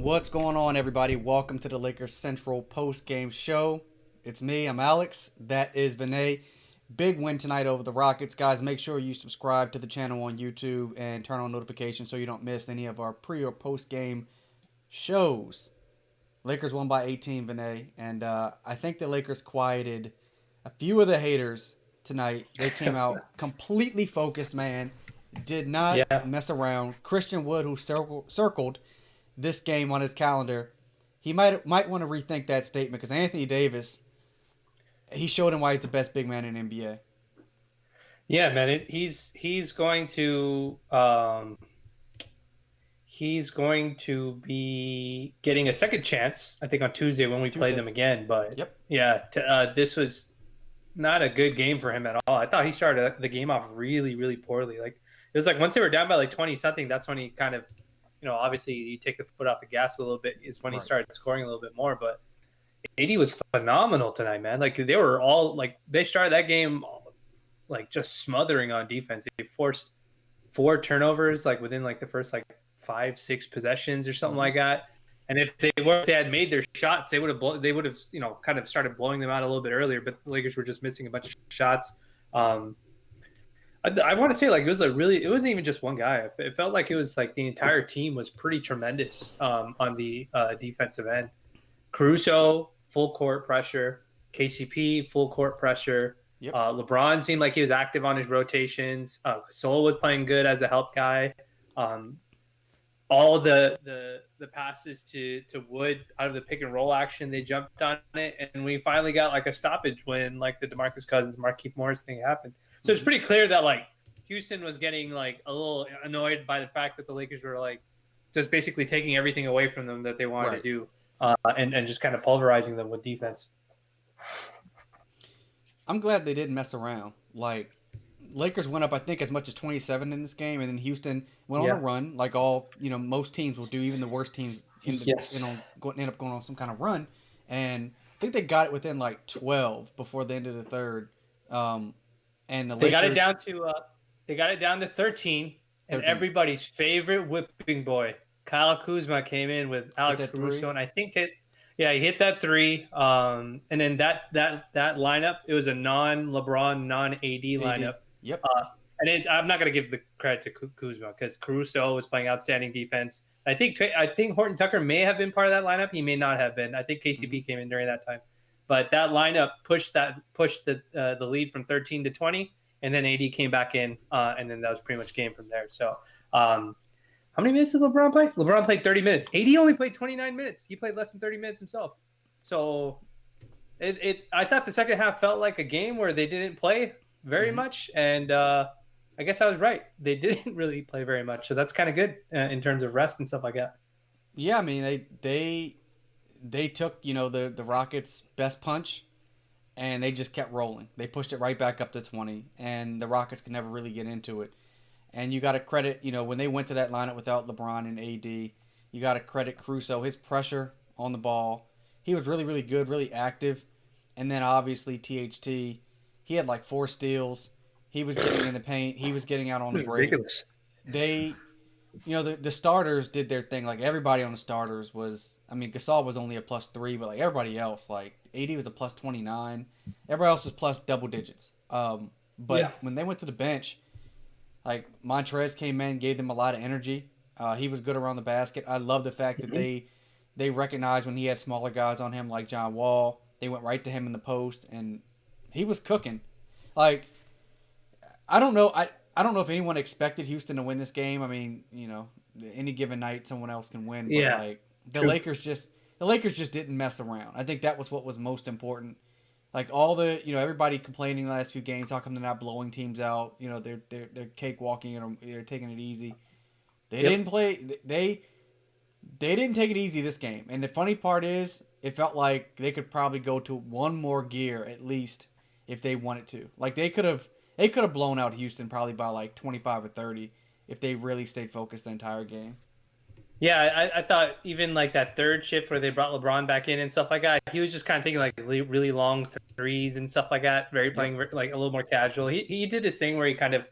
What's going on, everybody? Welcome to the LakerCentral post-game show. It's me, I'm Alex. That is Vinay. Big win tonight over the Rockets. Guys, make sure you subscribe to the channel on YouTube and turn on notifications so you don't miss any of our pre- or post-game shows. Lakers won by 18, Vinay. And I think the Lakers quieted a few of the haters tonight. They came out completely focused, man. Did not Yeah, mess around. Christian Wood, who circled this game on his calendar, he might want to rethink that statement because Anthony Davis, he showed him why he's the best big man in the NBA. yeah, man. He's going to be getting a second chance, I think, on Tuesday when we play Tuesday. them again. But Yep. yeah, this was not a good game for him at all. I thought he started the game off really, really poorly. Like it was like once they were down by like 20 something, that's when he kind of, obviously you take the foot off the gas a little bit. Is when he Right. started scoring a little bit more. But AD was phenomenal tonight, man. Like they were all like they started that game like just smothering on defense. They forced four turnovers like within like the first like 5-6 possessions or something Mm-hmm. like that. And if they had made their shots, they would have kind of started blowing them out a little bit earlier. But the Lakers were just missing a bunch of shots. Um, I want to say like it wasn't even just one guy. It felt like it was like the entire team was pretty tremendous on the defensive end. Caruso, full court pressure. KCP, full court pressure. Yep. LeBron seemed like he was active on his rotations. Sol was playing good as a help guy. Um, all the passes to Wood out of the pick and roll action, they jumped on it, and we finally got like a stoppage when like the DeMarcus Cousins, Markieff Morris thing happened. So it's Mm-hmm. pretty clear that like Houston was getting like a little annoyed by the fact that the Lakers were like just basically taking everything away from them that they wanted to Right. do, and just kind of pulverizing them with defense. I'm glad they didn't mess around. Like, Lakers went up, I think, as much as 27 in this game, and then Houston went on a Yeah. run, like all most teams will do. Even the worst teams Yes. end up going on some kind of run, and I think they got it within like 12 before the end of the third. Um, and the They got it Lakers down to 13, and 13 everybody's favorite whipping boy, Kyle Kuzma, came in with hit Alex that Caruso, three. and I think he hit that three. And then that lineup, it was a non-LeBron, non-AD lineup. AD. Yep. I'm not going to give the credit to Kuzma because Caruso was playing outstanding defense. I think Horton Tucker may have been part of that lineup. He may not have been. I think Mm-hmm. KCP came in during that time, but that lineup pushed the lead from 13 to 20, and then AD came back in, and then that was pretty much game from there. So, how many minutes did LeBron play? LeBron played 30 minutes. AD only played 29 minutes. He played less than 30 minutes himself. So, I thought the second half felt like a game where they didn't play very Mm-hmm. much, and I guess I was right. They didn't really play very much, so that's kind of good in terms of rest and stuff like that. Yeah, I mean they took the Rockets' best punch and they just kept rolling. They pushed it right back up to 20, and the Rockets could never really get into it. And you got to credit, when they went to that lineup without LeBron and AD, you got to credit Caruso, his pressure on the ball. He was really, really good, really active. And then obviously THT, he had like 4 steals. He was getting in the paint. He was getting out on It the was break. ridiculous. They, the starters did their thing. Like everybody on the starters was, I mean, Gasol was only a +3, but like everybody else, like AD was a +29. Everybody else was plus double digits. Yeah. But when they went to the bench, like Montrez came in, gave them a lot of energy. He was good around the basket. I love the fact that Mhm. they recognized when he had smaller guys on him like John Wall. They went right to him in the post, and he was cooking. Like I don't know. I don't know if anyone expected Houston to win this game. I mean, any given night someone else can win, but Yeah. like True. The Lakers just didn't mess around. I think that was what was most important. Like all the everybody complaining the last few games, how come they're not blowing teams out? They're cakewalking and they're taking it easy. They Yep. didn't play. They didn't take it easy this game. And the funny part is, it felt like they could probably go to one more gear at least if they wanted to. Like they could have blown out Houston probably by like 25 or 30 if they really stayed focused the entire game. Yeah, I thought even like that third shift where they brought LeBron back in and stuff like that, he was just kind of taking like really long threes and stuff like that, very Yep. playing like a little more casual. He did his thing where he kind of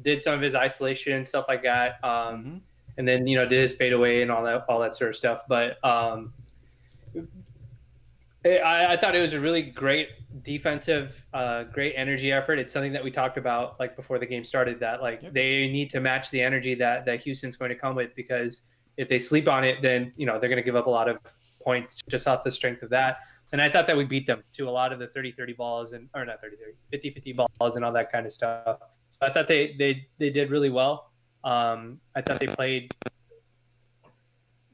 did some of his isolation and stuff like that. Mm-hmm. and then did his fadeaway and all that sort of stuff. But I thought it was a really great defensive, great energy effort. It's something that we talked about like before the game started, that like Yep. they need to match the energy that Houston's going to come with, because if they sleep on it, then they're going to give up a lot of points just off the strength of that. And I thought that we beat them to a lot of the 30-30 balls, and or not 30-30, 50-50 balls and all that kind of stuff. So I thought they did really well. I thought they played.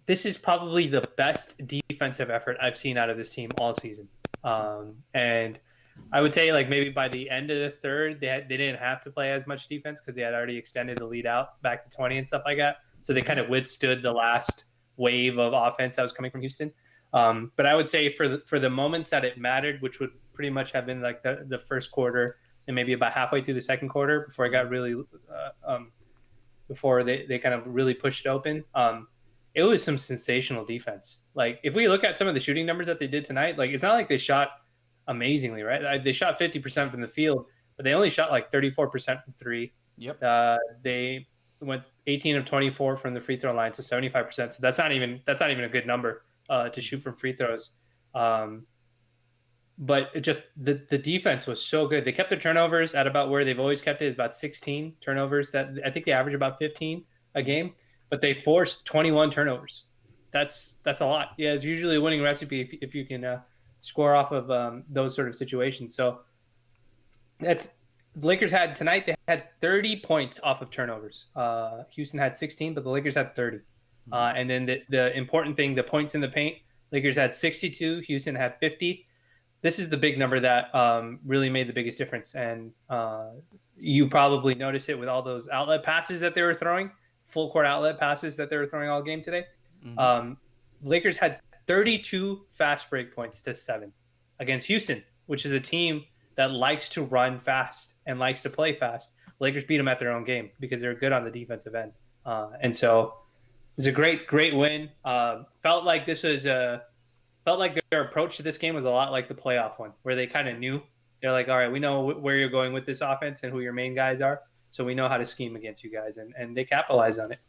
This is probably the best defensive effort I've seen out of this team all season. And I would say like maybe by the end of the third, they didn't have to play as much defense because they had already extended the lead out back to 20 and stuff like that. So they kind of withstood the last wave of offense that was coming from Houston. But I would say for the moments that it mattered, which would pretty much have been like the first quarter and maybe about halfway through the second quarter before it got really before they kind of really pushed it open. It was some sensational defense. Like if we look at some of the shooting numbers that they did tonight, like it's not like they shot amazingly, right? They shot 50% from the field, but they only shot like 34% from three. Yep. They went 18 of 24 from the free throw line, so 75%. So that's not even a good number to shoot from free throws. But it just the defense was so good. They kept their turnovers at about where they've always kept it, is about 16 turnovers. That I think they average about 15 a game, but they forced 21 turnovers. That's a lot. Yeah, it's usually a winning recipe if you can score off of those sort of situations. So that's the Lakers had tonight. They had 30 points off of turnovers. Houston had 16, but the Lakers had 30. And then the important thing, the points in the paint, Lakers had 62. Houston had 50. This is the big number that really made the biggest difference. And you probably noticed it with all those outlet passes that they were throwing, full court outlet passes that they were throwing all game today. Mm-hmm. Lakers had 32 fast break points to 7 against Houston, which is a team that likes to run fast and likes to play fast. Lakers beat them at their own game because they're good on the defensive end. And so it's a great win. Felt like their approach to this game was a lot like the playoff one, where they kind of knew. They're like, all right, we know where you're going with this offense and who your main guys are, so we know how to scheme against you guys, and they capitalized on it.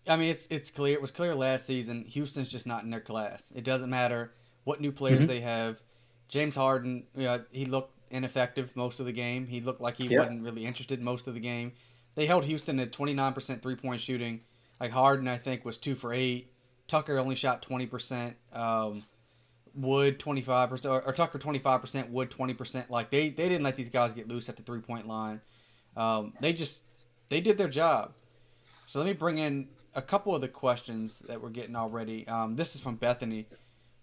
I mean, it's clear. It was clear last season. Houston's just not in their class. It doesn't matter what new players they have. James Harden, he looked ineffective most of the game. He looked like he wasn't really interested most of the game. They held Houston at 29% three-point shooting. Like Harden, I think, was 2 for 8. Tucker only shot 20%. Wood 25%, or Tucker 25%. Wood 20%. Like they didn't let these guys get loose at the 3-point line. They did their job. So let me bring in a couple of the questions that we're getting already. This is from Bethany.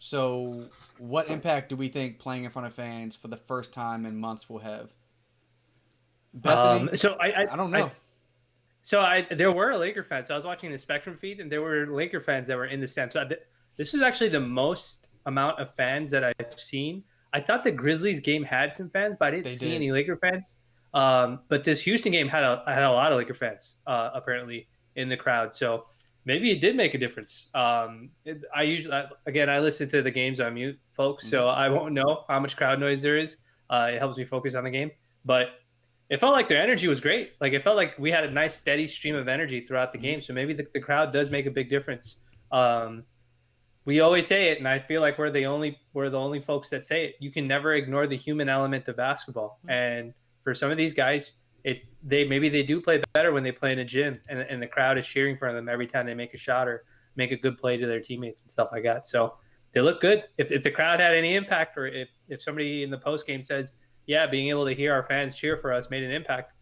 So, what impact do we think playing in front of fans for the first time in months will have? Bethany, I don't know. There were Laker fans. So I was watching the Spectrum feed, and there were Laker fans that were in the stands. So this is actually the most amount of fans that I've seen. I thought the Grizzlies game had some fans, but I didn't see any Laker fans. But this Houston game had a lot of Laker fans apparently in the crowd. So maybe it did make a difference. I listen to the games on mute, folks, so I won't know how much crowd noise there is. It helps me focus on the game, but it felt like their energy was great. Like it felt like we had a nice steady stream of energy throughout the game. So maybe the crowd does make a big difference. We always say it, and I feel like we're the only folks that say it. You can never ignore the human element of basketball. And for some of these guys, they do play better when they play in a gym, and the crowd is cheering for them every time they make a shot or make a good play to their teammates and stuff like that. So they look good. If the crowd had any impact, or if somebody in the post game says, yeah, being able to hear our fans cheer for us made an impact,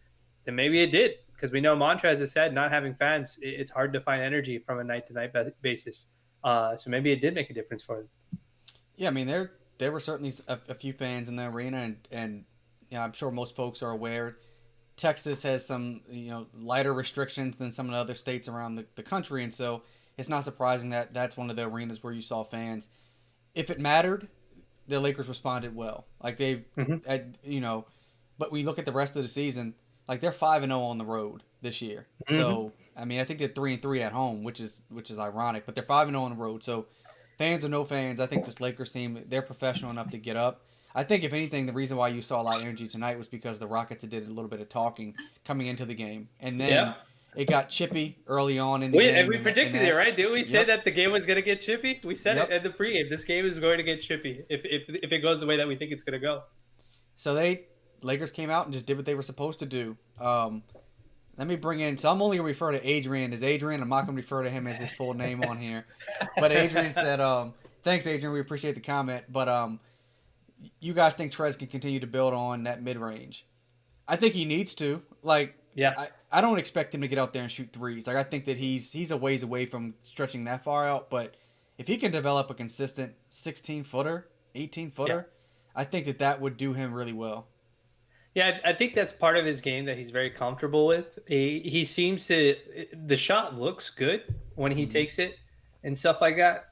then maybe it did, because we know Montrez has said not having fans, it's hard to find energy from a night-to-night basis. So maybe it did make a difference for them. Yeah, I mean, there were certainly a few fans in the arena, and I'm sure most folks are aware Texas has some lighter restrictions than some of the other states around the country, and so it's not surprising that that's one of the arenas where you saw fans. If it mattered, the Lakers responded well. Like but we look at the rest of the season, like they're 5-0 on the road this year. So I mean, I think they're 3-3 at home, which is ironic, but they're 5-0 on the road. So fans or no fans, I think this Lakers team, they're professional enough to get up. I think if anything, the reason why you saw a lot of energy tonight was because the Rockets did a little bit of talking coming into the game, and then It got chippy early on in the And game, we predicted it, right? Didn't we say Yep, that the game was going to get chippy? We said it yep. at the pregame. This game is going to get chippy if it goes the way that we think it's going to go. So Lakers came out and just did what they were supposed to do. Let me bring in. So I'm only gonna refer to Adrian as Adrian. I'm not gonna refer to him as his full name on here. But Adrian said, "Thanks, Adrian. We appreciate the comment. But you guys think Trez can continue to build on that mid range? I think he needs to. Like, Yeah. I don't expect him to get out there and shoot threes. Like, I think that he's a ways away from stretching that far out. But if he can develop a consistent 16-footer, 18-footer, I think that would do him really well. Yeah, I think that's part of his game that he's very comfortable with. He seems to the shot looks good when he Mm-hmm. takes it and stuff like that.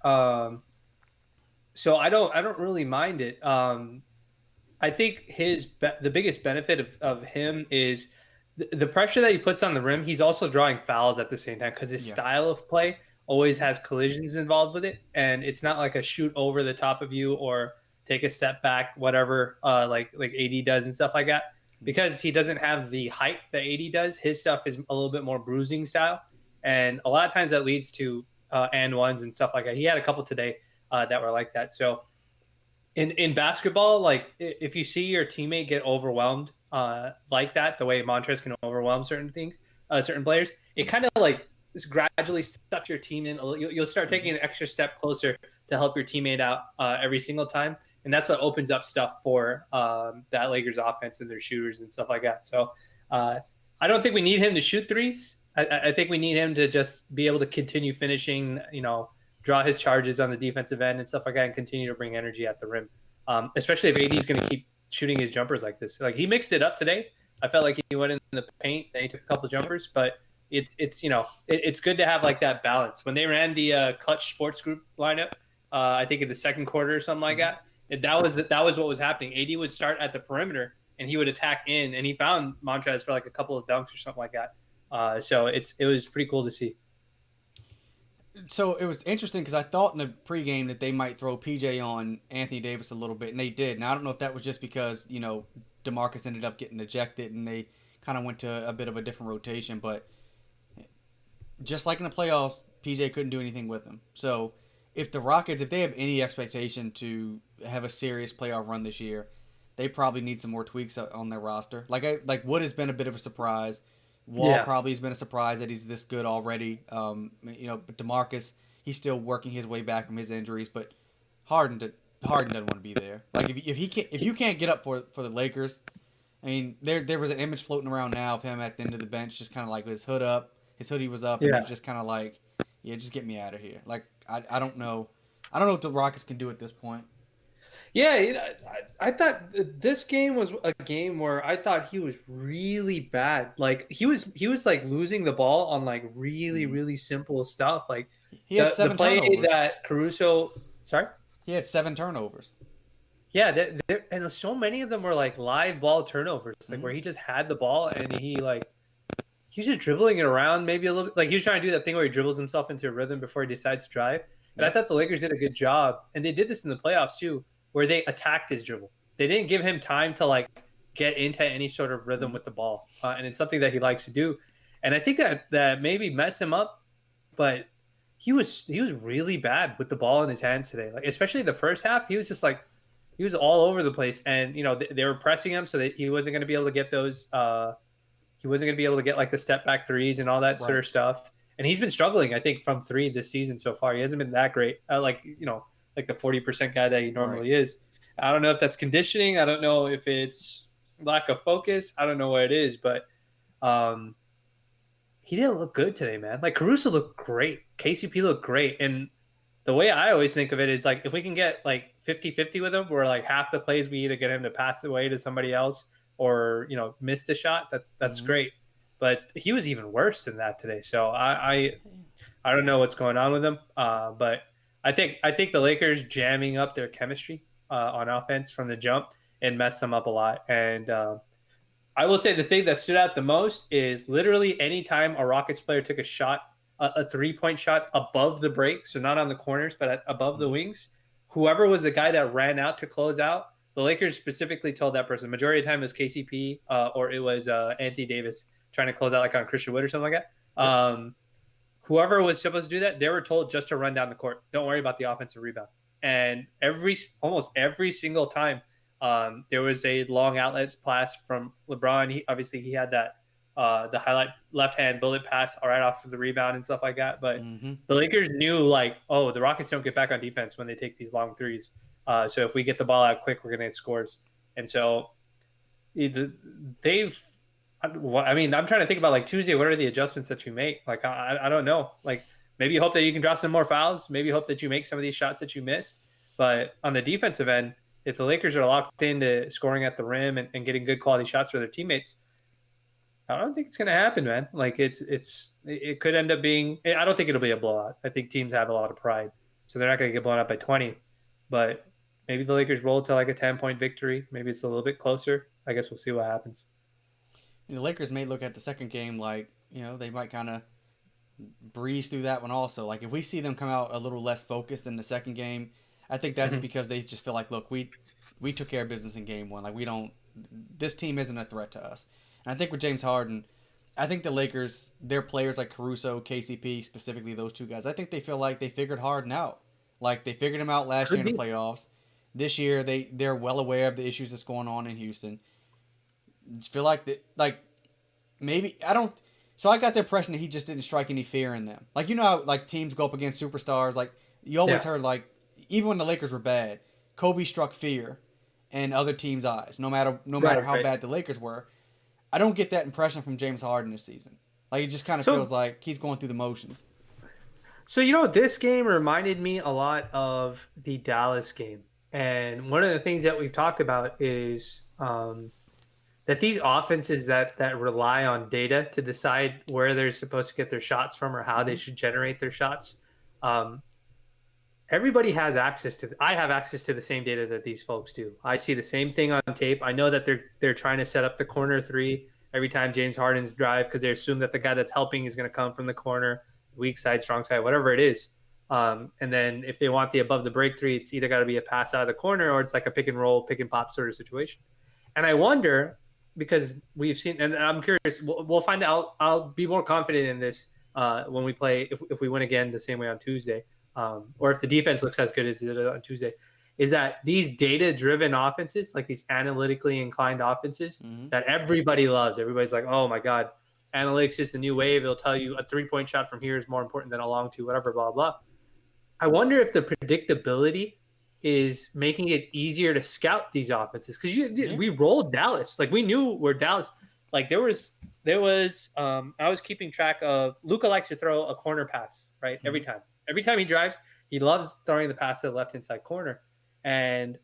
So I don't really mind it. I think the biggest benefit of him is the pressure that he puts on the rim. He's also drawing fouls at the same time because his Yeah. style of play always has collisions involved with it, and it's not like a shoot over the top of you or take a step back, whatever, like AD does and stuff like that. Because he doesn't have the height that AD does, his stuff is a little bit more bruising style, and a lot of times that leads to and ones and stuff like that. He had a couple today that were like that. So in basketball, like if you see your teammate get overwhelmed like that, the way Montrez can overwhelm certain things, certain players, it kind of like just gradually sucks your team in. You'll start taking an extra step closer to help your teammate out every single time, and that's what opens up stuff for that Lakers offense and their shooters and stuff like that. So I don't think we need him to shoot threes. I think we need him to just be able to continue finishing, draw his charges on the defensive end and stuff like that, and continue to bring energy at the rim. Especially if AD is going to keep shooting his jumpers like this. Like he mixed it up today. I felt like he went in the paint, then he took a couple of jumpers, but it's good to have like that balance. When they ran the Clutch Sports Group lineup, I think in the second quarter or something like that, that was what was happening. AD would start at the perimeter and he would attack in, and he found Montrez for like a couple of dunks or something like that. So it was pretty cool to see. So it was interesting because I thought in the pregame that they might throw PJ on Anthony Davis a little bit, and they did. Now I don't know if that was just because DeMarcus ended up getting ejected and they kind of went to a bit of a different rotation, but just like in the playoffs, PJ couldn't do anything with him. So if the Rockets, if they have any expectation to have a serious playoff run this year, they probably need some more tweaks on their roster. Like Wood has been a bit of a surprise. Wall probably has been a surprise that he's this good already. But DeMarcus, he's still working his way back from his injuries. But Harden doesn't want to be there. Like if you can't get up for the Lakers, I mean there was an image floating around now of him at the end of the bench, just kind of like with his hood up, his hoodie was up, and he was just kind of like, yeah, just get me out of here. Like I don't know, what the Rockets can do at this point. Yeah, I thought this game was a game where I thought he was really bad. Like he was like losing the ball on like really simple stuff. Like He had the seven play turnovers. that Caruso, sorry, He had 7 turnovers. yeah, and so many of them were like live ball turnovers, like where he just had the ball and he was just dribbling it around, maybe a little bit. Like he was trying to do that thing where he dribbles himself into a rhythm before he decides to drive. And I Yep. thought the Lakers did a good job, and they did this in the playoffs too, where they attacked his dribble. They didn't give him time to like get into any sort of rhythm with the ball, and it's something that he likes to do. And I think that maybe messed him up, but he was really bad with the ball in his hands today. Like especially the first half, he was just like he was all over the place, and they were pressing him so that he wasn't going to be able to get those. He wasn't going to be able to get like the step back threes and all that sort Right. of stuff. And he's been struggling, I think, from three this season so far. He hasn't been that great, like the 40% guy that he Right. normally is. I don't know if that's conditioning. I don't know if it's lack of focus. I don't know what it is, but um, he didn't look good today, man. Like Caruso looked great. KCP looked great. And the way I always think of it is like if we can get like 50-50 with him, where like half the plays we either get him to pass away to somebody else or miss the shot, that's great. But he was even worse than that today. So I don't know what's going on with him. But I think the Lakers jamming up their chemistry on offense from the jump and messed them up a lot. And I will say the thing that stood out the most is literally anytime a Rockets player took a shot, a 3-point shot above the break, so not on the corners, but above the wings, whoever was the guy that ran out to close out, the Lakers specifically told that person, majority of the time it was KCP or it was Anthony Davis trying to close out like on Christian Wood or something like that. Yep. Whoever was supposed to do that, they were told just to run down the court. Don't worry about the offensive rebound. And almost every single time, there was a long outlet pass from LeBron. He had that the highlight left hand bullet pass right off of the rebound and stuff like that. But Mm-hmm. the Lakers knew like, oh, the Rockets don't get back on defense when they take these long threes. So if we get the ball out quick, we're going to get scores. And so they've I mean, I'm trying to think about like Tuesday. What are the adjustments that you make? Like, I don't know. Like, maybe you hope that you can draw some more fouls. Maybe you hope that you make some of these shots that you missed. But on the defensive end, if the Lakers are locked into scoring at the rim and getting good quality shots for their teammates, I don't think it's going to happen, man. Like, it could end up being. I don't think it'll be a blowout. I think teams have a lot of pride, so they're not going to get blown out by 20. But maybe the Lakers roll to like a 10-point victory. Maybe it's a little bit closer. I guess we'll see what happens. The Lakers may look at the second game like, they might kind of breeze through that one also. Like if we see them come out a little less focused in the second game, I think that's because they just feel like, look, we took care of business in game one. Like this team isn't a threat to us. And I think with James Harden, I think the Lakers, their players like Caruso, KCP, specifically those two guys, I think they feel like they figured Harden out. Like they figured him out last year in the playoffs. This year they're well aware of the issues that's going on in Houston. Just feel like maybe I don't. So I got the impression that he just didn't strike any fear in them. Like how like teams go up against superstars. Like you always heard like even when the Lakers were bad, Kobe struck fear in other teams' eyes. No matter how bad the Lakers were, I don't get that impression from James Harden this season. Like it just kind of feels like he's going through the motions. So this game reminded me a lot of the Dallas game, and one of the things that we've talked about is that these offenses that rely on data to decide where they're supposed to get their shots from or how they should generate their shots. Everybody has access to. I have access to the same data that these folks do. I see the same thing on tape. I know that they're trying to set up the corner three every time James Harden's drive because they assume that the guy that's helping is going to come from the corner, weak side, strong side, whatever it is. And then if they want the above the break three, it's either got to be a pass out of the corner or it's like a pick and roll, pick and pop sort of situation. And I wonder, because we've seen, and I'm curious, we'll find out. I'll be more confident in this when we play, if we win again the same way on Tuesday, or if the defense looks as good as it did on Tuesday, is that these data-driven offenses, like these analytically inclined offenses that everybody loves. Everybody's like, oh my God, analytics is the new wave. It'll tell you a three-point shot from here is more important than a long two, whatever, blah, blah. I wonder if the predictability is making it easier to scout these offenses because we rolled Dallas. Like we knew where Dallas. Like there was. I was keeping track of. Luka likes to throw a corner pass right every time. Every time he drives, he loves throwing the pass to the left hand side corner, and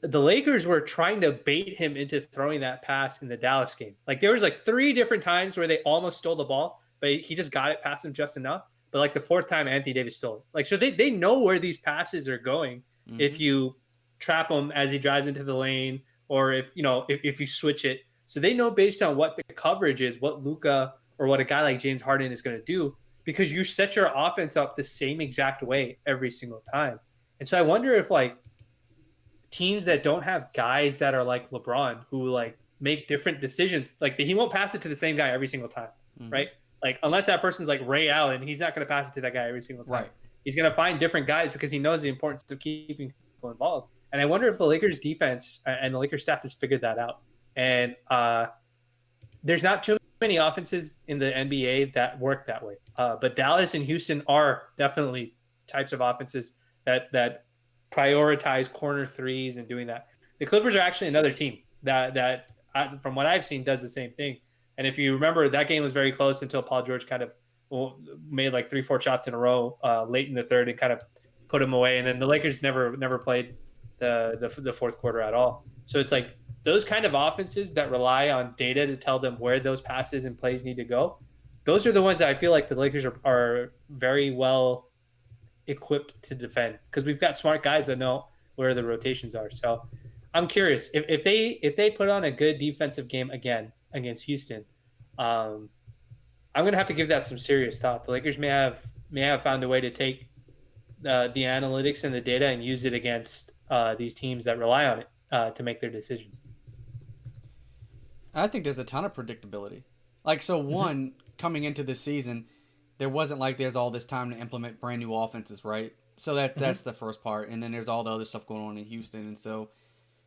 the Lakers were trying to bait him into throwing that pass in the Dallas game. Like there was like 3 different times where they almost stole the ball, but he just got it past him just enough. But like the 4th time, Anthony Davis stole it. Like so, they know where these passes are going. If you trap him as he drives into the lane, or if you switch it, so they know based on what the coverage is, what Luka or what a guy like James Harden is going to do, because you set your offense up the same exact way every single time. And so I wonder if like teams that don't have guys that are like LeBron who like make different decisions, like he won't pass it to the same guy every single time, right? Like unless that person's like Ray Allen, he's not going to pass it to that guy every single time. Right. He's going to find different guys because he knows the importance of keeping people involved. And I wonder if the Lakers defense and the Lakers staff has figured that out. And there's not too many offenses in the NBA that work that way. But Dallas and Houston are definitely types of offenses that prioritize corner threes and doing that. The Clippers are actually another team that from what I've seen, does the same thing. And if you remember, that game was very close until Paul George kind of made like 3-4 shots in a row late in the third and kind of put him away. And then the Lakers never played the fourth quarter at all. So it's like those kind of offenses that rely on data to tell them where those passes and plays need to go. Those are the ones that I feel like the Lakers are very well equipped to defend because we've got smart guys that know where the rotations are. So I'm curious if they put on a good defensive game again against Houston. I'm going to have to give that some serious thought. The Lakers may have found a way to take the analytics and the data and use it against these teams that rely on it to make their decisions. I think there's a ton of predictability. Like, so one, coming into this season, there wasn't like there's all this time to implement brand new offenses, right? So that's the first part, and then there's all the other stuff going on in Houston, and so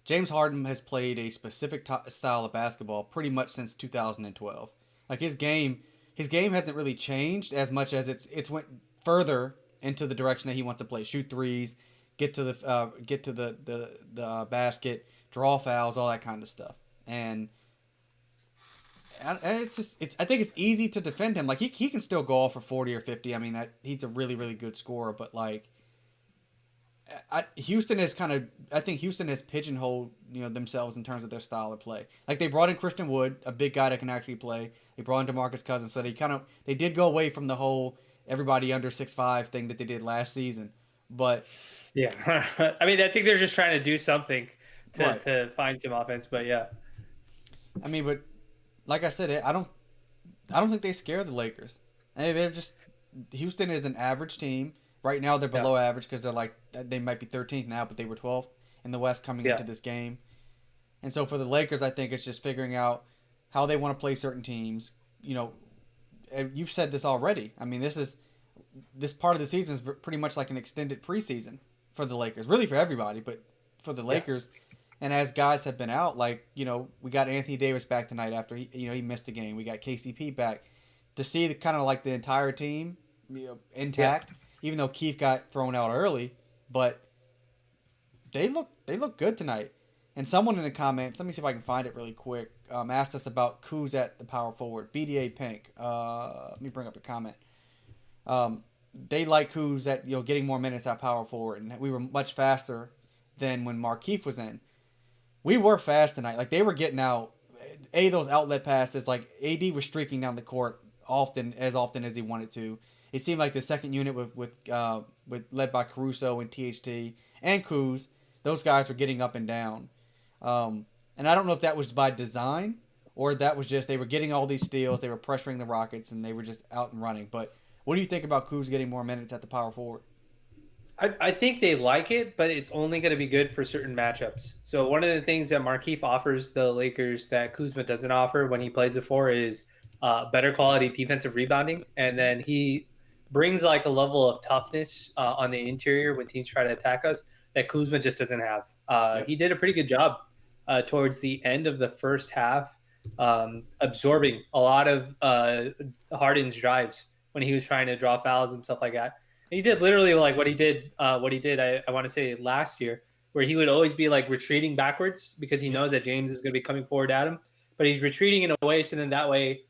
James Harden has played a specific style of basketball pretty much since 2012. Like his game hasn't really changed as much as it's went further into the direction that he wants to play: shoot threes, get to the basket, draw fouls, all that kind of stuff. And it's just it's I think it's easy to defend him. Like he can still go off for 40 or 50. I mean that he's a really really good scorer, but like Houston is kind of I think Houston has pigeonholed themselves in terms of their style of play. Like they brought in Christian Wood, a big guy that can actually play. They brought in DeMarcus Cousins, so they did go away from the whole everybody under 6'5" thing that they did last season. But yeah, I mean I think they're just trying to do something right. to find some offense, but yeah. I mean, but like I said, I don't think they scare the Lakers. Hey, they're just Houston is an average team. Right now they're below average because they might be 13th now, but they were 12th in the West coming into this game. And so for the Lakers, I think it's just figuring out how they want to play certain teams. You've said this already. I mean, this part of the season is pretty much like an extended preseason for the Lakers, really for everybody, but for the Lakers. And as guys have been out, like we got Anthony Davis back tonight after he missed a game. We got KCP back to see the kind of like the entire team intact. Yeah. Even though Keith got thrown out early, but they look good tonight. And someone in the comments, let me see if I can find it really quick, asked us about Kuz at the power forward, BDA Pink. Let me bring up the comment. They like Kuz at getting more minutes at power forward, and we were much faster than when Markieff was in. We were fast tonight. Like they were getting out those outlet passes. Like AD was streaking down the court often as he wanted to. It seemed like the second unit with led by Caruso and THT and Kuz, those guys were getting up and down. And I don't know if that was by design or that was just they were getting all these steals, they were pressuring the Rockets, and they were just out and running. But what do you think about Kuz getting more minutes at the power forward? I think they like it, but it's only going to be good for certain matchups. So one of the things that Markieff offers the Lakers that Kuzma doesn't offer when he plays the four is better quality defensive rebounding, and then he brings like a level of toughness on the interior when teams try to attack us that Kuzma just doesn't have. He did a pretty good job towards the end of the first half, absorbing a lot of Harden's drives when he was trying to draw fouls and stuff like that. And he did literally like what he did. I want to say last year, where he would always be like retreating backwards because he knows that James is going to be coming forward at him, but he's retreating in a way so then that way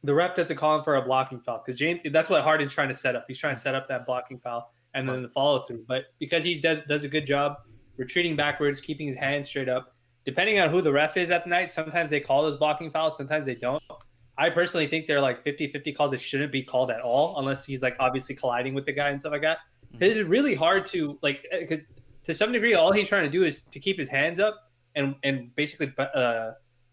the ref doesn't call him for a blocking foul because James. That's what Harden's trying to set up. He's trying to set up that blocking foul and then the follow through. But because he does a good job retreating backwards, keeping his hands straight up, depending on who the ref is at the night, sometimes they call those blocking fouls, sometimes they don't. I personally think they're like 50-50 calls that shouldn't be called at all unless he's like obviously colliding with the guy and stuff like that. Mm-hmm. It's really hard to like because to some degree all he's trying to do is to keep his hands up and basically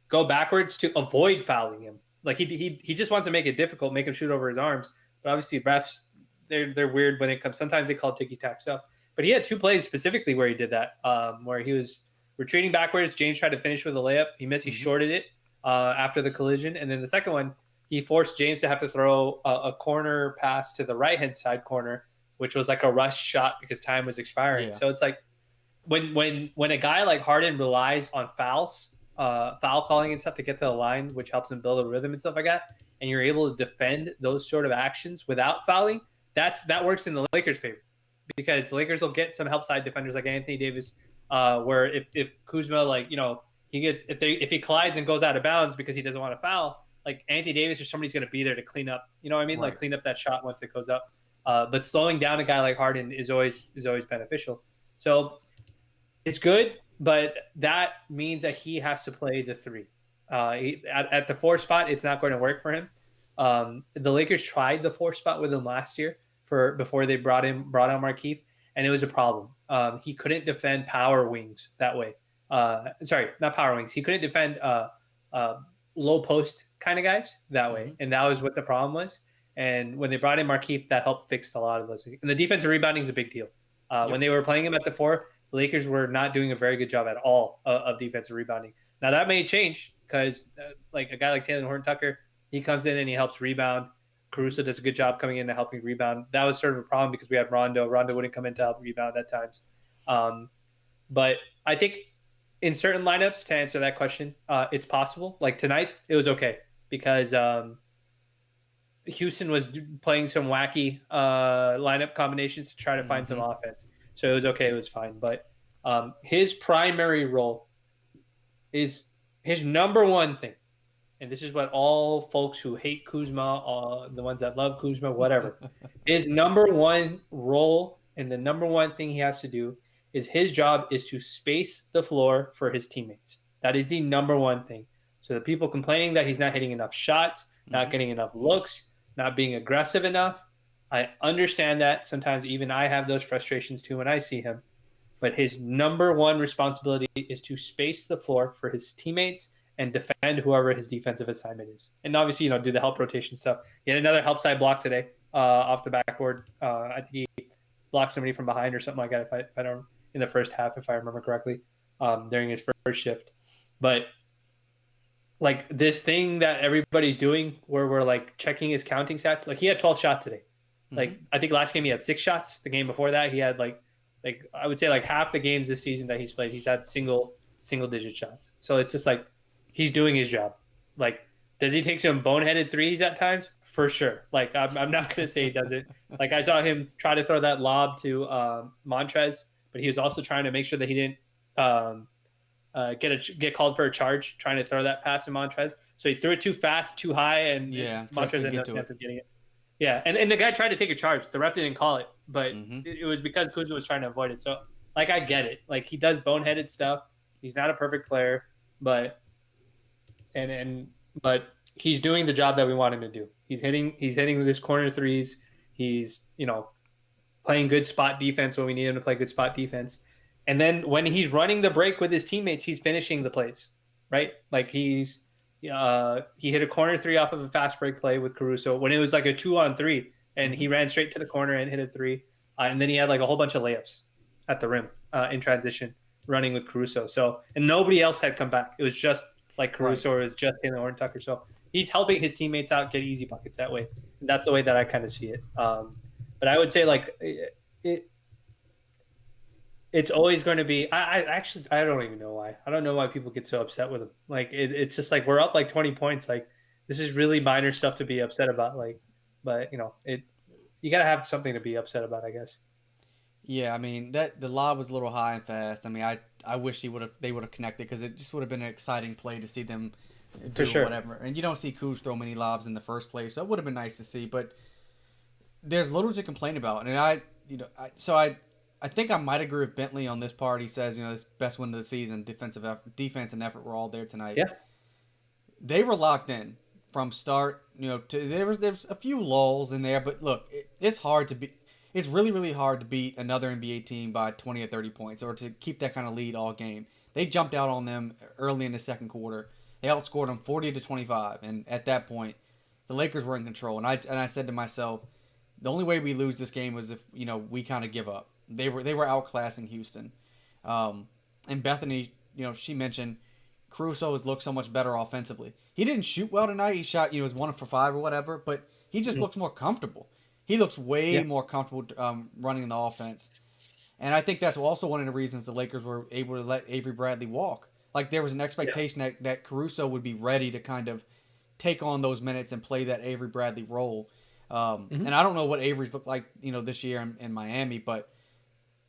go backwards to avoid fouling him. Like he just wants to make it difficult, make him shoot over his arms. But obviously refs they're weird when it comes. Sometimes they call ticky-tack stuff. But he had two plays specifically where he did that, where he was retreating backwards. James tried to finish with a layup. He missed. He shorted it after the collision. And then the second one, he forced James to have to throw a corner pass to the right-hand side corner, which was like a rush shot because time was expiring. Yeah. So it's like when a guy like Harden relies on foul calling and stuff to get to the line, which helps him build a rhythm and stuff like that, and you're able to defend those sort of actions without fouling, that works in the Lakers' favor because the Lakers will get some help side defenders like Anthony Davis, where if Kuzma he gets if he collides and goes out of bounds because he doesn't want to foul, like Anthony Davis or somebody's going to be there to clean up. You know what I mean? Right. Like clean up that shot once it goes up. But slowing down a guy like Harden is always beneficial. So it's good. But that means that he has to play the three. At the four spot, it's not going to work for him. The Lakers tried the four spot with him last year before they brought on Markieff, and it was a problem. He couldn't defend power wings that way. Sorry, not power wings. He couldn't defend low post kind of guys that way, and that was what the problem was. And when they brought in Markieff, that helped fix a lot of those. And the defensive rebounding is a big deal. When they were playing him at the four, the Lakers were not doing a very good job at all of defensive rebounding. Now that may change because like a guy like Taylor Horton-Tucker He comes in and he helps rebound. Caruso does a good job coming in and helping rebound. That was sort of a problem because we had Rondo. Rondo wouldn't come in to help rebound at times. Um, but I think in certain lineups, to answer that question, it's possible. Like tonight, it was okay because Houston was playing some wacky lineup combinations to try to find some offense. So it was okay. It was fine. But his primary role is his number one thing. And this is what all folks who hate Kuzma, the ones that love Kuzma, whatever, his number one role and the number one thing he has to do is his job is to space the floor for his teammates. That is the number one thing. So the people complaining that he's not hitting enough shots, not getting enough looks, not being aggressive enough, I understand that. Sometimes even I have those frustrations too when I see him. But his number one responsibility is to space the floor for his teammates and defend whoever his defensive assignment is. And obviously, do the help rotation stuff. He had another help side block today off the backboard. I think he blocked somebody from behind or something like that, if I don't, in the first half, if I remember correctly, during his first shift. But like this thing that everybody's doing where we're like checking his counting stats, like he had 12 shots today. Like I think last game he had 6 shots. The game before that he had like I would say like half the games this season that he's played, he's had single digit shots. So it's just like he's doing his job. Like, does he take some boneheaded threes at times? For sure. Like, I'm not going to say he doesn't. Like, I saw him try to throw that lob to Montrez, but he was also trying to make sure that he didn't get called for a charge, trying to throw that pass to Montrez. So he threw it too fast, too high, and Montrez ended up getting it. Yeah, and the guy tried to take a charge. The ref didn't call it, but it was because Kuzma was trying to avoid it. So, like, I get it. Like, he does boneheaded stuff. He's not a perfect player, but he's doing the job that we want him to do. He's hitting this corner threes. He's playing good spot defense when we need him to play good spot defense. And then when he's running the break with his teammates, he's finishing the plays, right? Like he hit a corner three off of a fast break play with Caruso when it was like a 2-on-3, and he ran straight to the corner and hit a three. And then he had like a whole bunch of layups at the rim in transition running with Caruso. So, and nobody else had come back. It was just like Caruso or it was just Taylor Horton-Tucker. So he's helping his teammates out, get easy buckets that way. And that's the way that I kind of see it. But I would say like it's always going to be. I don't even know why. I don't know why people get so upset with him. Like it's just like we're up like 20 points. Like this is really minor stuff to be upset about. Like, but you got to have something to be upset about, I guess. Yeah, I mean that the lob was a little high and fast. I mean, I wish they would have connected because it just would have been an exciting play to see them do whatever. And you don't see Kuz throw many lobs in the first place, so it would have been nice to see. But there's little to complain about, and I think I might agree with Bentley on this part. He says, this best win of the season, defense and effort were all there tonight. Yeah, they were locked in from start. There was a few lulls in there, but look, it's hard to be. It's really, really hard to beat another NBA team by 20 or 30 points or to keep that kind of lead all game. They jumped out on them early in the second quarter. They outscored them 40-25, and at that point, the Lakers were in control. And I said to myself, the only way we lose this game was if we kind of give up. They were outclassing Houston, and Bethany, she mentioned Caruso has looked so much better offensively. He didn't shoot well tonight. He shot, was 1 for 5 or whatever, but he just looks more comfortable. He looks way more comfortable running the offense. And I think that's also one of the reasons the Lakers were able to let Avery Bradley walk. Like there was an expectation that Caruso would be ready to kind of take on those minutes and play that Avery Bradley role. And I don't know what Avery's looked like, this year in Miami, but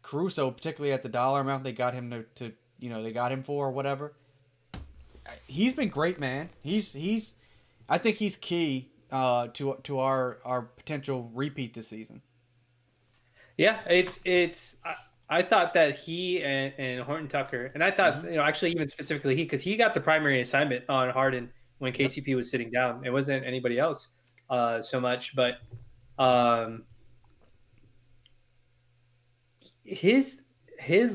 Caruso, particularly at the dollar amount they got him to they got him for or whatever, he's been great, man. I think he's key to our potential repeat this season. Yeah, I thought that he and Horton-Tucker, and I thought actually even specifically because he got the primary assignment on Harden when KCP was sitting down. It wasn't anybody else so much, but his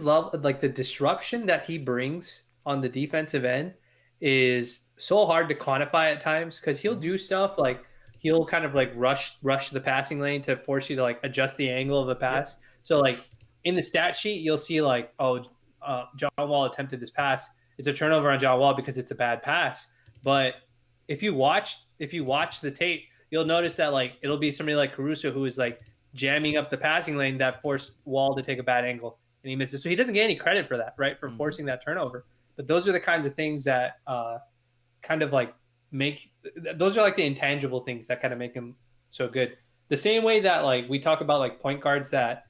love, like the disruption that he brings on the defensive end is so hard to quantify at times because he'll do stuff like he'll kind of like rush the passing lane to force you to like adjust the angle of the pass. So like in the stat sheet, you'll see like, John Wall attempted this pass. It's a turnover on John Wall because it's a bad pass. But if you watch if you watch the tape, you'll notice that like it'll be somebody like Caruso who is like jamming up the passing lane that forced Wall to take a bad angle and he misses. So he doesn't get any credit for that, right? For forcing that turnover. But those are the kinds of things that kind of like those are like the intangible things that kind of make him so good. The same way that like we talk about like point guards that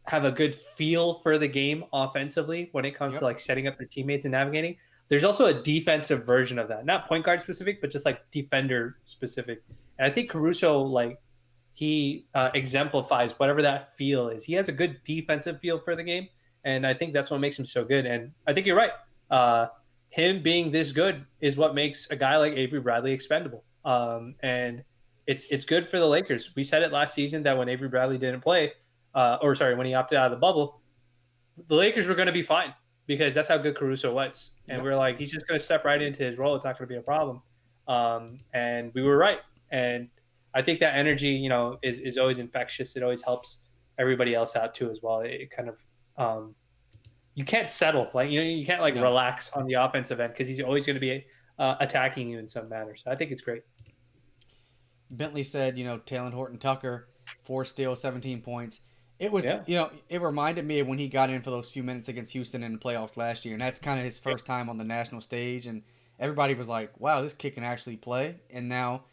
have a good feel for the game offensively when it comes to like setting up their teammates and navigating. There's also a defensive version of that, not point guard specific, but just like defender specific. And I think Caruso, like he exemplifies whatever that feel is. He has a good defensive feel for the game, and I think that's what makes him so good. And I think you're right. Him being this good is what makes a guy like Avery Bradley expendable. And it's good for the Lakers. We said it last season that when Avery Bradley didn't play, when he opted out of the bubble, the Lakers were going to be fine because that's how good Caruso was. And we're like, he's just going to step right into his role. It's not going to be a problem. And we were right. And I think that energy, you know, is always infectious. It always helps everybody else out too as well. It kind of you can't settle, like you can't like relax on the offensive end because he's always going to be attacking you in some manner. So I think it's great. Bentley said, Taylor Horton Tucker, 4 steals, 17 points. It was, it reminded me of when he got in for those few minutes against Houston in the playoffs last year, and that's kind of his first time on the national stage, and everybody was like, "Wow, this kid can actually play." And now,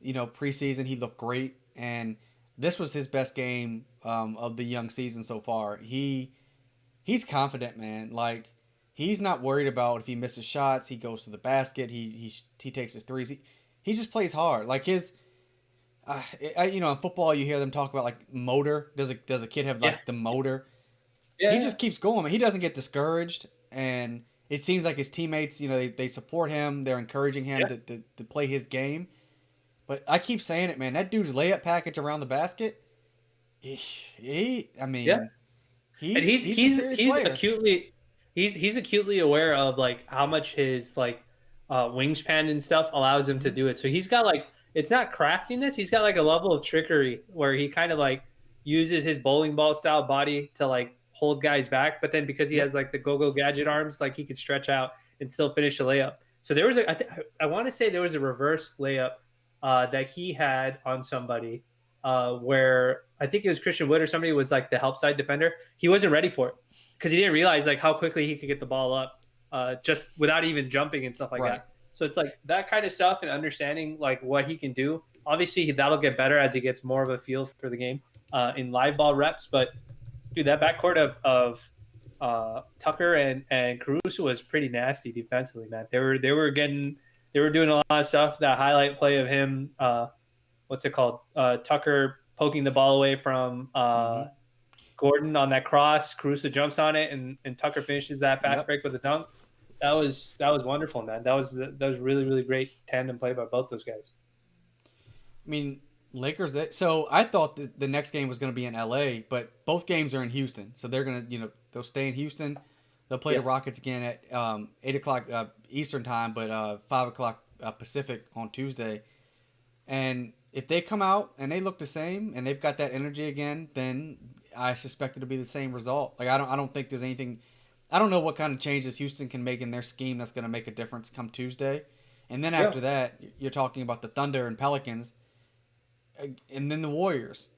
preseason he looked great, and this was his best game of the young season so far. He's confident, man. Like he's not worried about if he misses shots. He goes to the basket. He takes his threes. He just plays hard. Like his. In football, you hear them talk about like motor. Does a kid have like the motor? Yeah. He just keeps going. He doesn't get discouraged, and it seems like his teammates, they support him. They're encouraging him to play his game. But I keep saying it, man. That dude's layup package around the basket. He's acutely aware of like how much his like wingspan and stuff allows him to do it. So he's got like. It's not craftiness. He's got like a level of trickery where he kind of like uses his bowling ball style body to like hold guys back. But then because he has like the go-go gadget arms, like he could stretch out and still finish a layup. So there was I want to say there was a reverse layup that he had on somebody where I think it was Christian Wood or somebody was like the help side defender. He wasn't ready for it because he didn't realize like how quickly he could get the ball up just without even jumping and stuff like that. So it's like that kind of stuff and understanding like what he can do. Obviously, that'll get better as he gets more of a feel for the game in live ball reps. But dude, that backcourt of Tucker and Caruso was pretty nasty defensively, man. They were doing a lot of stuff. That highlight play of him, what's it called? Tucker poking the ball away from Gordon on that cross. Caruso jumps on it, and Tucker finishes that fast break with a dunk. That was wonderful, man. That was really, really great tandem play by both those guys. I mean, Lakers. So I thought the next game was going to be in LA, but both games are in Houston. So they're going to, they'll stay in Houston. They'll play the Rockets again at 8:00 Eastern time, but 5:00 Pacific on Tuesday. And if they come out and they look the same and they've got that energy again, then I suspect it'll be the same result. Like I don't think there's anything. I don't know what kind of changes Houston can make in their scheme that's going to make a difference come Tuesday. And then after that, you're talking about the Thunder and Pelicans and then the Warriors.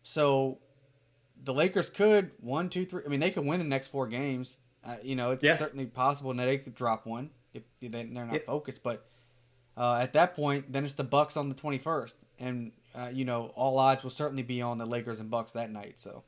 So the Lakers could 1, 2, 3. I mean, they could win the next 4 games. It's certainly possible that they could drop one if they're not focused. But at that point, then it's the Bucks on the 21st. And, all odds will certainly be on the Lakers and Bucks that night. So.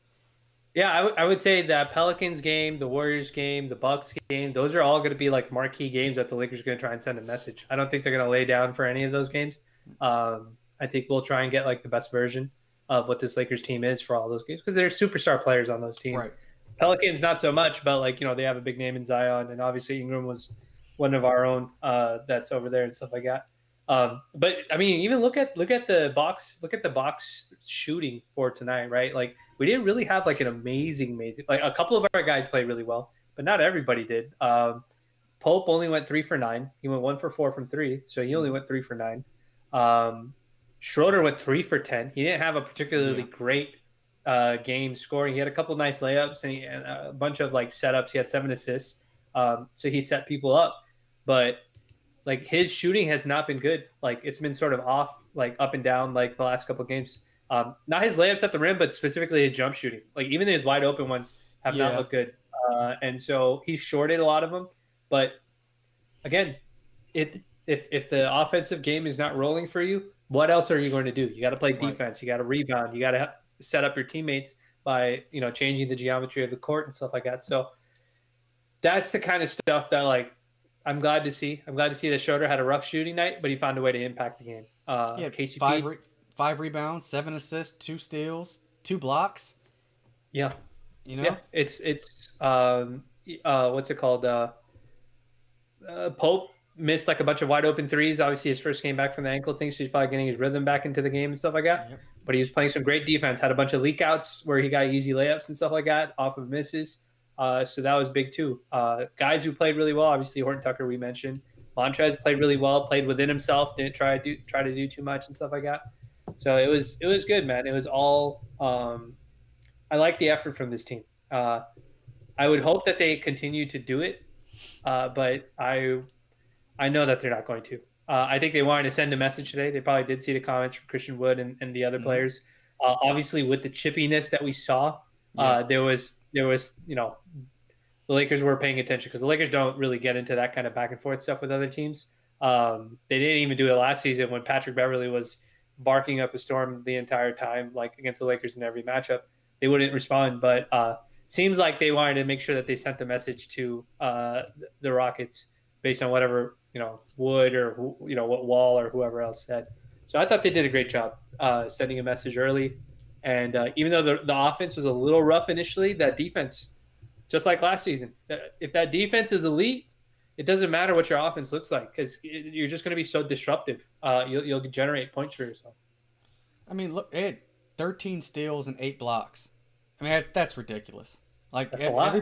Yeah, I would say that Pelicans game, the Warriors game, the Bucks game, those are all going to be like marquee games that the Lakers are going to try and send a message. I don't think they're going to lay down for any of those games. I think we'll try and get like the best version of what this Lakers team is for all those games because there's superstar players on those teams. Right. Pelicans not so much, but like they have a big name in Zion, and obviously Ingram was one of our own that's over there and stuff like that. But I mean, even look at the box shooting for tonight, right? Like we didn't really have like an amazing like a couple of our guys played really well, but not everybody did. Pope only went 3 for 9. He went 1 for 4 from 3, so he only went 3 for 9. Schroeder went 3 for 10. He didn't have a particularly great game scoring. He had a couple nice layups and a bunch of like setups. He had 7 assists, so he set people up, but like his shooting has not been good. Like it's been sort of off, like up and down, like the last couple of games. Not his layups at the rim, but specifically his jump shooting. Like even his wide open ones have not Yeah, looked good. And so he's shorted a lot of them. But again, it if the offensive game is not rolling for you, what else are you going to do? You got to play right. defense. You got to rebound. You got to set up your teammates by changing the geometry of the court and stuff like that. So that's the kind of stuff that like I'm glad to see. I'm glad to see that Schroeder had a rough shooting night, but he found a way to impact the game. He had KCP, five rebounds, 7 assists, 2 steals, 2 blocks. yeah, You yeah. know, It's what's it called? Pope missed like a bunch of wide open threes. Obviously, his first game back from the ankle thing, so he's probably getting his rhythm back into the game and stuff like that. yep. But he was playing some great defense. Had a bunch of leak outs where he got easy layups and stuff like that off of misses. So that was big too. Guys who played really well, obviously Horton Tucker we mentioned. Montrez played really well, played within himself, didn't try to do too much and stuff like that. So it was good, man. It was all. I like the effort from this team. I would hope that they continue to do it, but I know that they're not going to. I think they wanted to send a message today. They probably did see the comments from Christian Wood and the other Hmm. players. Obviously, with the chippiness that we saw, Yeah. there was the Lakers were paying attention because the Lakers don't really get into that kind of back and forth stuff with other teams. They didn't even do it last season when Patrick Beverly was barking up a storm the entire time, like against the Lakers in every matchup. They wouldn't respond, but seems like they wanted to make sure that they sent the message to the Rockets based on whatever Wood or what Wall or whoever else said. So I thought they did a great job sending a message early. And even though the offense was a little rough initially, that defense, just like last season, if that defense is elite, it doesn't matter what your offense looks like because you're just going to be so disruptive. You'll generate points for yourself. I mean, look, they had 13 steals and 8 blocks. I mean, that's ridiculous. Like That's a lot.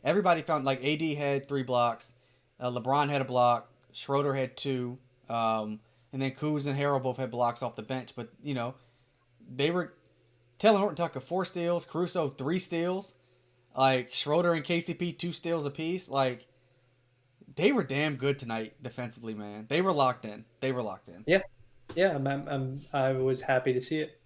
everybody found like AD had 3 blocks, LeBron had a block, Schroeder had two, and then Kuz and Harrell both had blocks off the bench. But they were Taylor Horton Tucker 4 steals, Caruso 3 steals, like Schroeder and KCP 2 steals apiece. Like they were damn good tonight defensively, man. They were locked in. They were locked in. Yeah, yeah. I was happy to see it.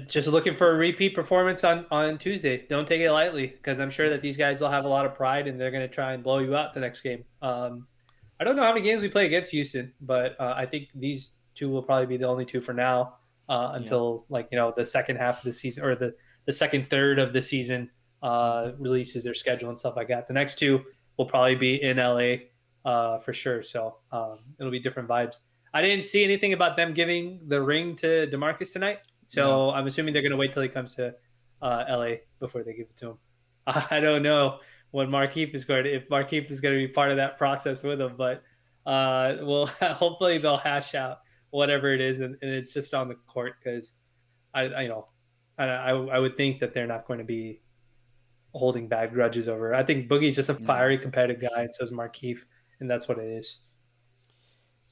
Just looking for a repeat performance on Tuesday. Don't take it lightly because I'm sure that these guys will have a lot of pride and they're going to try and blow you out the next game. I don't know how many games we play against Houston, but I think these two will probably be the only two for now Yeah. until the second half of the season or the second third of the season releases their schedule and stuff like that. The next two will probably be in LA for sure. So it'll be different vibes. I didn't see anything about them giving the ring to DeMarcus tonight. No. So I'm assuming they're going to wait till he comes to LA before they give it to him. I don't know what Markeith is going to, if Markeith is going to be part of that process with him, but well, hopefully they'll hash out whatever it is, and it's just on the court because I would think that they're not going to be holding bad grudges over. I think Boogie's just a No. fiery competitive guy, and so is Markeith, and that's what it is.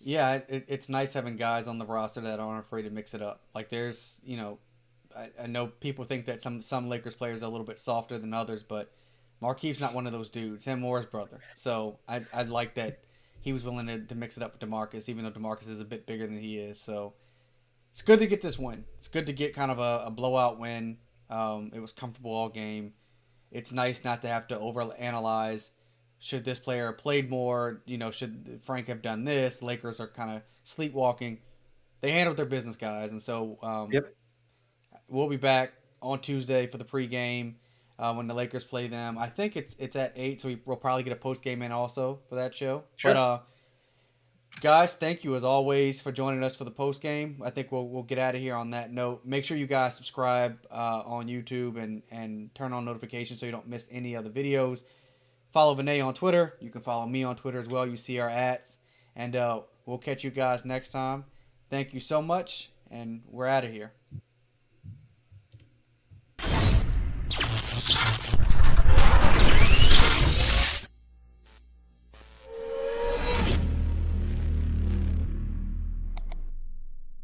Yeah, it's nice having guys on the roster that aren't afraid to mix it up. Like there's, I know people think that some Lakers players are a little bit softer than others, but Markeith's not one of those dudes. Him or his brother. So I like that he was willing to mix it up with DeMarcus, even though DeMarcus is a bit bigger than he is. So it's good to get this win. It's good to get kind of a blowout win. It was comfortable all game. It's nice not to have to overanalyze. Should this player have played more? Should Frank have done this? Lakers are kind of sleepwalking. They handled their business, guys, and so Yep. we'll be back on Tuesday for the pregame when the Lakers play them. I think it's at 8, so we'll probably get a postgame in also for that show. But Sure. guys, thank you as always for joining us for the postgame. I think we'll get out of here on that note. Make sure you guys subscribe on YouTube and turn on notifications so you don't miss any other videos. Follow Vinay on Twitter. You can follow me on Twitter as well. You see our ads. And we'll catch you guys next time. Thank you so much, and we're out of here.